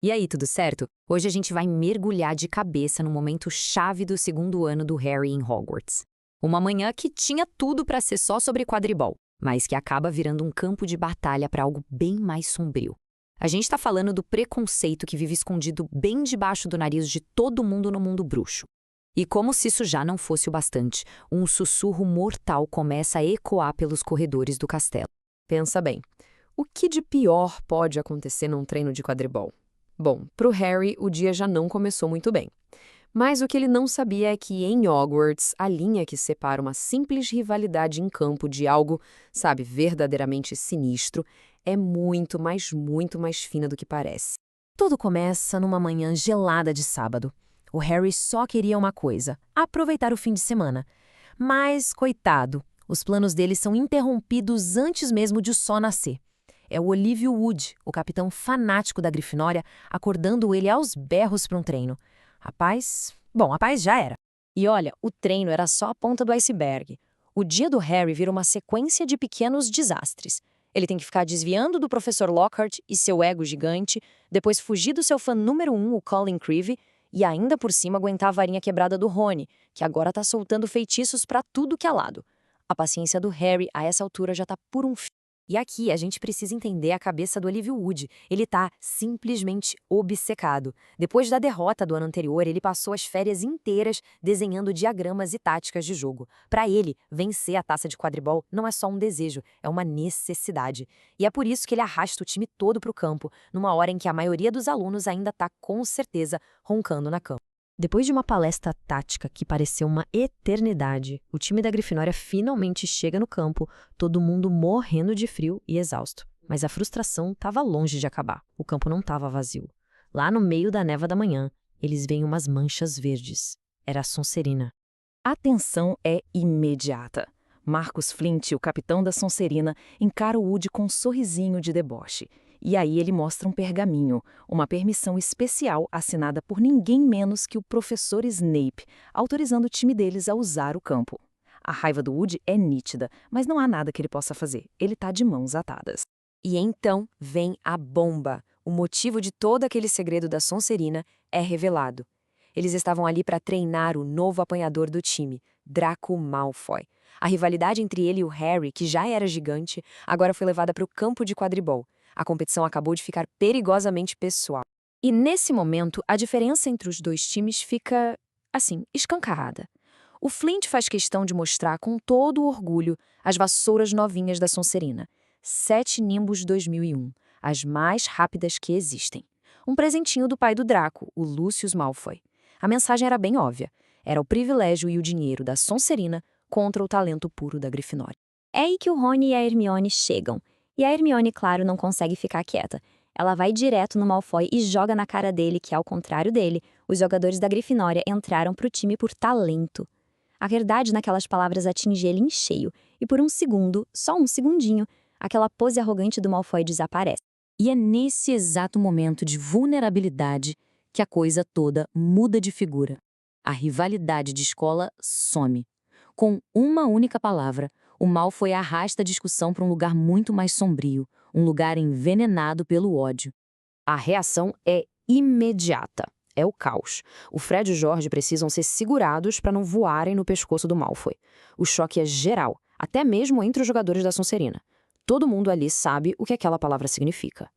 E aí, tudo certo? Hoje a gente vai mergulhar de cabeça no momento chave do segundo ano do Harry em Hogwarts. Uma manhã que tinha tudo para ser só sobre quadribol, mas que acaba virando um campo de batalha para algo bem mais sombrio. A gente está falando do preconceito que vive escondido bem debaixo do nariz de todo mundo no mundo bruxo. E como se isso já não fosse o bastante, um sussurro mortal começa a ecoar pelos corredores do castelo. Pensa bem, o que de pior pode acontecer num treino de quadribol? Bom, pro Harry o dia já não começou muito bem. Mas o que ele não sabia é que em Hogwarts, a linha que separa uma simples rivalidade em campo de algo, sabe, verdadeiramente sinistro, é muito mais fina do que parece. Tudo começa numa manhã gelada de sábado. O Harry só queria uma coisa: aproveitar o fim de semana. Mas, coitado, os planos dele são interrompidos antes mesmo de o sol nascer. É o Olívio Wood, o capitão fanático da Grifinória, acordando ele aos berros para um treino. Rapaz já era. E olha, o treino era só a ponta do iceberg. O dia do Harry vira uma sequência de pequenos desastres. Ele tem que ficar desviando do professor Lockhart e seu ego gigante, depois fugir do seu fã número 1, o Colin Creevey, e ainda por cima aguentar a varinha quebrada do Rony, que agora tá soltando feitiços pra tudo que é lado. A paciência do Harry, a essa altura, já tá por um fio. E aqui a gente precisa entender a cabeça do Olívio Wood. Ele tá simplesmente obcecado. Depois da derrota do ano anterior, ele passou as férias inteiras desenhando diagramas e táticas de jogo. Para ele, vencer a taça de quadribol não é só um desejo, é uma necessidade. E é por isso que ele arrasta o time todo para o campo, numa hora em que a maioria dos alunos ainda tá com certeza roncando na cama. Depois de uma palestra tática que pareceu uma eternidade, o time da Grifinória finalmente chega no campo, todo mundo morrendo de frio e exausto. Mas a frustração estava longe de acabar. O campo não estava vazio. Lá no meio da névoa da manhã, eles veem umas manchas verdes. Era a Sonserina. A tensão é imediata. Marcus Flint, o capitão da Sonserina, encara o Woody com um sorrisinho de deboche. E aí ele mostra um pergaminho, uma permissão especial assinada por ninguém menos que o professor Snape, autorizando o time deles a usar o campo. A raiva do Woody é nítida, mas não há nada que ele possa fazer. Ele tá de mãos atadas. E então vem a bomba. O motivo de todo aquele segredo da Sonserina é revelado. Eles estavam ali para treinar o novo apanhador do time, Draco Malfoy. A rivalidade entre ele e o Harry, que já era gigante, agora foi levada para o campo de quadribol. A competição acabou de ficar perigosamente pessoal. E nesse momento, a diferença entre os dois times fica, assim, escancarada. O Flint faz questão de mostrar com todo o orgulho as vassouras novinhas da Sonserina. 7 Nimbus 2001, as mais rápidas que existem. Um presentinho do pai do Draco, o Lucius Malfoy. A mensagem era bem óbvia. Era o privilégio e o dinheiro da Sonserina contra o talento puro da Grifinória. É aí que o Rony e a Hermione chegam. E a Hermione, claro, não consegue ficar quieta. Ela vai direto no Malfoy e joga na cara dele que, ao contrário dele, os jogadores da Grifinória entraram pro time por talento. A verdade naquelas palavras atinge ele em cheio, e por um segundo, só um segundinho, aquela pose arrogante do Malfoy desaparece. E é nesse exato momento de vulnerabilidade que a coisa toda muda de figura. A rivalidade de escola some. Com uma única palavra, o Malfoy arrasta a discussão para um lugar muito mais sombrio, um lugar envenenado pelo ódio. A reação é imediata. É o caos. O Fred e o George precisam ser segurados para não voarem no pescoço do Malfoy. O choque é geral, até mesmo entre os jogadores da Sonserina. Todo mundo ali sabe o que aquela palavra significa.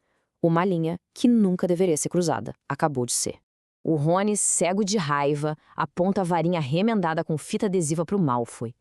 Uma linha que nunca deveria ser cruzada. Acabou de ser. O Rony, cego de raiva, aponta a varinha remendada com fita adesiva para o Malfoy.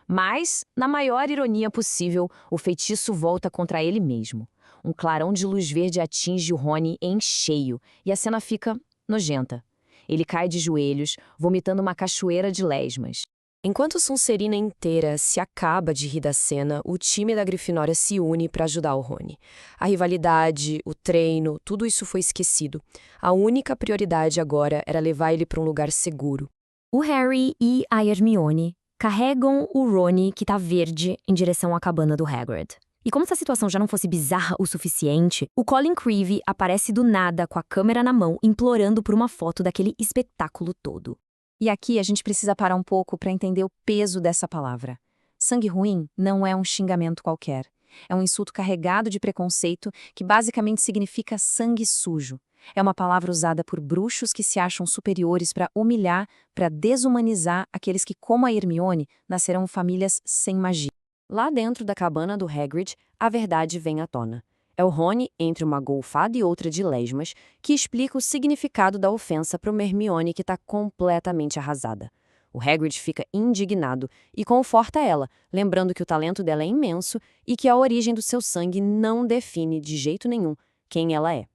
Mas, na maior ironia possível, o feitiço volta contra ele mesmo. Um clarão de luz verde atinge o Rony em cheio, e a cena fica nojenta. Ele cai de joelhos, vomitando uma cachoeira de lesmas. Enquanto Sonserina inteira se acaba de rir da cena, o time da Grifinória se une para ajudar o Rony. A rivalidade, o treino, tudo isso foi esquecido. A única prioridade agora era levar ele para um lugar seguro. O Harry e a Hermione carregam o Rony, que tá verde, em direção à cabana do Hagrid. E como se a situação já não fosse bizarra o suficiente, o Colin Creevey aparece do nada com a câmera na mão, implorando por uma foto daquele espetáculo todo. E aqui a gente precisa parar um pouco para entender o peso dessa palavra. Sangue ruim não é um xingamento qualquer. É um insulto carregado de preconceito que basicamente significa sangue sujo. É uma palavra usada por bruxos que se acham superiores para humilhar, para desumanizar aqueles que, como a Hermione, nascerão em famílias sem magia. Lá dentro da cabana do Hagrid, a verdade vem à tona. É o Rony, entre uma golfada e outra de lesmas, que explica o significado da ofensa para uma Hermione que está completamente arrasada. O Hagrid fica indignado e conforta ela, lembrando que o talento dela é imenso e que a origem do seu sangue não define de jeito nenhum quem ela é.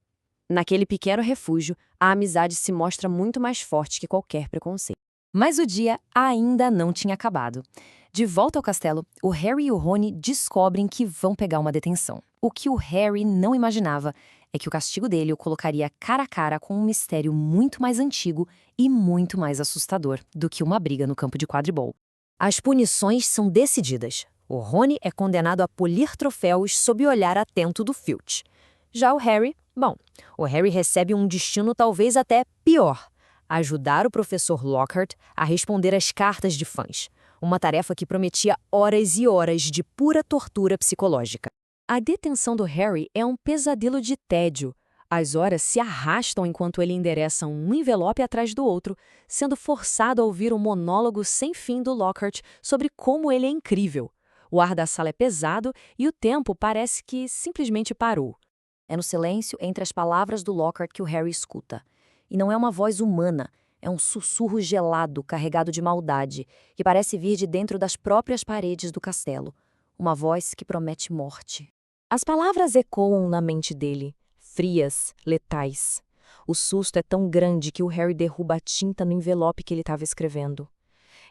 Naquele pequeno refúgio, a amizade se mostra muito mais forte que qualquer preconceito. Mas o dia ainda não tinha acabado. De volta ao castelo, o Harry e o Rony descobrem que vão pegar uma detenção. O que o Harry não imaginava é que o castigo dele o colocaria cara a cara com um mistério muito mais antigo e muito mais assustador do que uma briga no campo de quadribol. As punições são decididas. O Rony é condenado a polir troféus sob o olhar atento do Filch. Já o Harry, o Harry recebe um destino talvez até pior: ajudar o professor Lockhart a responder às cartas de fãs. Uma tarefa que prometia horas e horas de pura tortura psicológica. A detenção do Harry é um pesadelo de tédio. As horas se arrastam enquanto ele endereça um envelope atrás do outro, sendo forçado a ouvir um monólogo sem fim do Lockhart sobre como ele é incrível. O ar da sala é pesado e o tempo parece que simplesmente parou. É no silêncio entre as palavras do Lockhart que o Harry escuta. E não é uma voz humana, é um sussurro gelado, carregado de maldade, que parece vir de dentro das próprias paredes do castelo. Uma voz que promete morte. As palavras ecoam na mente dele, frias, letais. O susto é tão grande que o Harry derruba a tinta no envelope que ele estava escrevendo.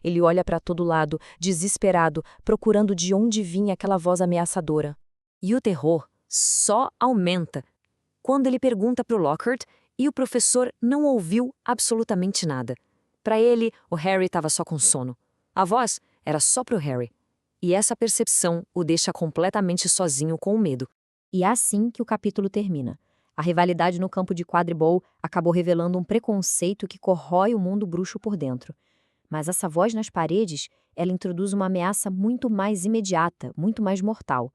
Ele olha para todo lado, desesperado, procurando de onde vinha aquela voz ameaçadora. E o terror só aumenta quando ele pergunta para o Lockhart e o professor não ouviu absolutamente nada. Para ele, o Harry estava só com sono. A voz era só para o Harry. E essa percepção o deixa completamente sozinho com o medo. E é assim que o capítulo termina. A rivalidade no campo de quadribol acabou revelando um preconceito que corrói o mundo bruxo por dentro. Mas essa voz nas paredes, ela introduz uma ameaça muito mais imediata, muito mais mortal.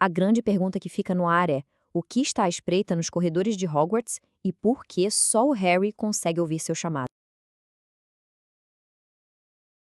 A grande pergunta que fica no ar é: o que está à espreita nos corredores de Hogwarts e por que só o Harry consegue ouvir seu chamado?